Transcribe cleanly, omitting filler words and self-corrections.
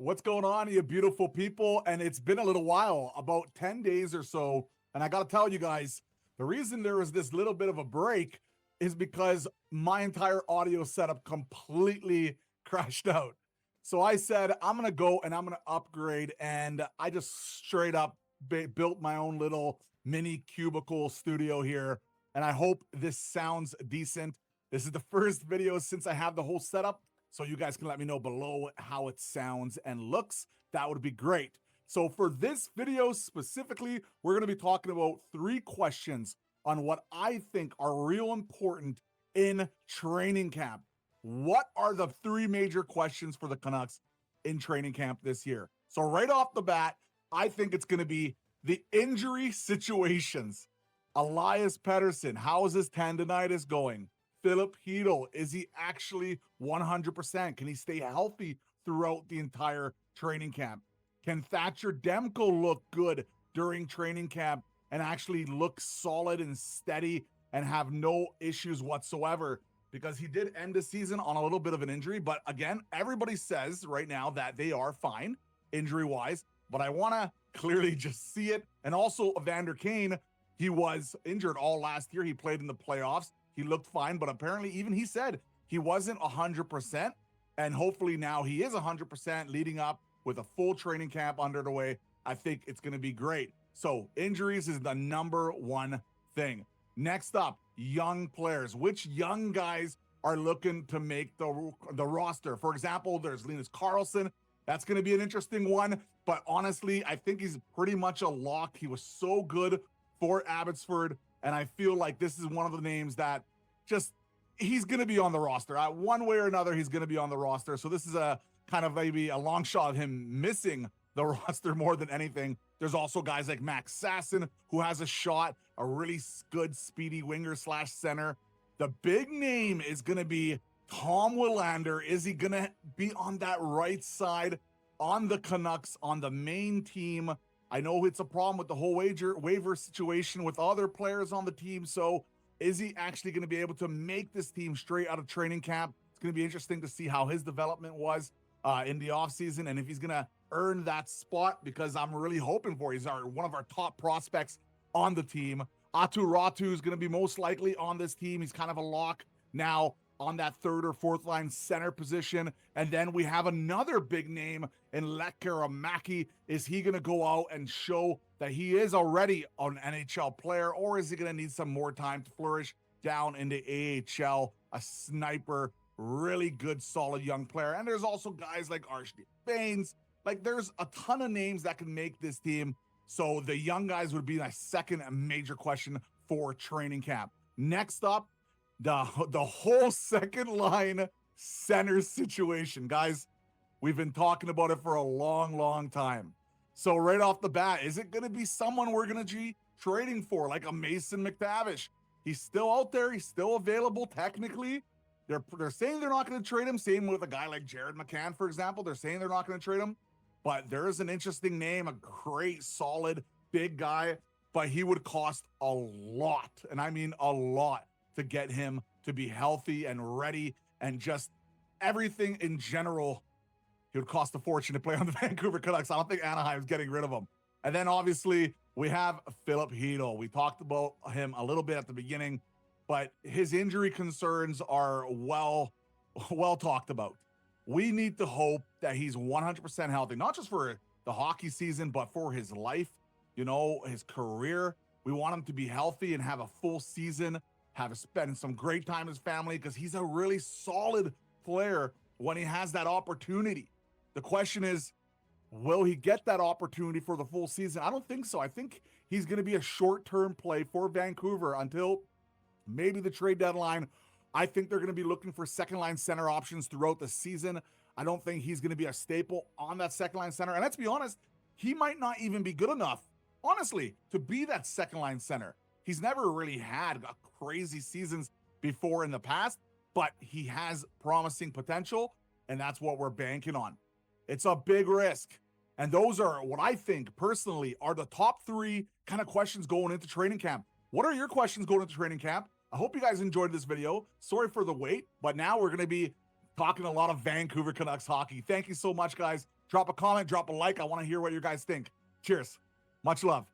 What's going on, you beautiful people? And it's been a little while, about 10 days or so. And I got to tell you guys, the reason there was this little bit of a break is because my entire audio setup completely crashed out. So I said, I'm going to go and I'm going to upgrade. And I just straight up built my own little mini cubicle studio here. And I hope this sounds decent. This is the first video since I have the whole setup. So you guys can let me know below how it sounds and looks. That would be great. So for this video specifically, we're going to be talking about 3 questions on what I think are real important in training camp. What are the 3 major questions for the Canucks in training camp this year? So right off the bat, I think it's going to be the injury situations. Elias Pettersson, how is his tendonitis going? Filip Chytil, is he actually 100%? Can he stay healthy throughout the entire training camp? Can Thatcher Demko look good during training camp and actually look solid and steady and have no issues whatsoever? Because he did end the season on a little bit of an injury, but again, everybody says right now that they are fine injury-wise, but I want to clearly just see it. And also Evander Kane, he was injured all last year. He played in the playoffs. He looked fine, but apparently even he said he wasn't 100%, and hopefully now he is 100% leading up with a full training camp under the way. I think it's going to be great. So injuries is the #1 thing. Next up, young players. Which young guys are looking to make the roster? For example, there's Linus Karlsson. That's going to be an interesting one, but honestly, I think he's pretty much a lock. He was so good for Abbotsford. And I feel like this is one of the names that just, he's going to be on the roster. One way or another, he's going to be on the roster. So this is a kind of maybe a long shot of him missing the roster more than anything. There's also guys like Max Sasson, who has a shot, a really good speedy winger / center. The big name is going to be Tom Willander. Is he going to be on that right side on the Canucks, on the main team? I know it's a problem with the whole waiver situation with other players on the team. So is he actually going to be able to make this team straight out of training camp? It's going to be interesting to see how his development was in the offseason and if he's going to earn that spot, because I'm really hoping for. He's one of our top prospects on the team. Atu Ratu is going to be most likely on this team. He's kind of a lock now on that 3rd or 4th line center position. And then we have another big name in Lekkerimaki. Is he going to go out and show that he is already an NHL player, or is he going to need some more time to flourish down in the AHL? A sniper, really good, solid young player. And there's also guys like Archie Baines. Like, there's a ton of names that can make this team. So the young guys would be my second major question for training camp. Next up, the whole second line center situation. Guys, we've been talking about it for a long time. So right off the bat, is it going to be someone we're going to be trading for, like a Mason McTavish? He's still out there. He's still available technically. They're saying they're not going to trade him. Same with a guy like Jared McCann, for example. They're saying they're not going to trade him. But there is an interesting name, a great, solid, big guy. But he would cost a lot, and I mean a lot, to get him to be healthy and ready and just everything in general. He would cost a fortune to play on the Vancouver Canucks. I don't think Anaheim's getting rid of him. And then obviously we have Filip Chytil. We talked about him a little bit at the beginning, but his injury concerns are well talked about. We need to hope that he's 100% healthy, not just for the hockey season, but for his life, his career. We want him to be healthy and have a full season, spend some great time with his family, because he's a really solid player when he has that opportunity. The question is, will he get that opportunity for the full season? I don't think so. I think he's going to be a short-term play for Vancouver until maybe the trade deadline. I think they're going to be looking for second-line center options throughout the season. I don't think he's going to be a staple on that second-line center. And let's be honest, he might not even be good enough, honestly, to be that second-line center. He's never really had crazy seasons before in the past, but he has promising potential, and that's what we're banking on. It's a big risk. And those are what I think personally are the top 3 kind of questions going into training camp. What are your questions going into training camp? I hope you guys enjoyed this video. Sorry for the wait, but now we're going to be talking a lot of Vancouver Canucks hockey. Thank you so much, guys. Drop a comment, drop a like. I want to hear what you guys think. Cheers. Much love.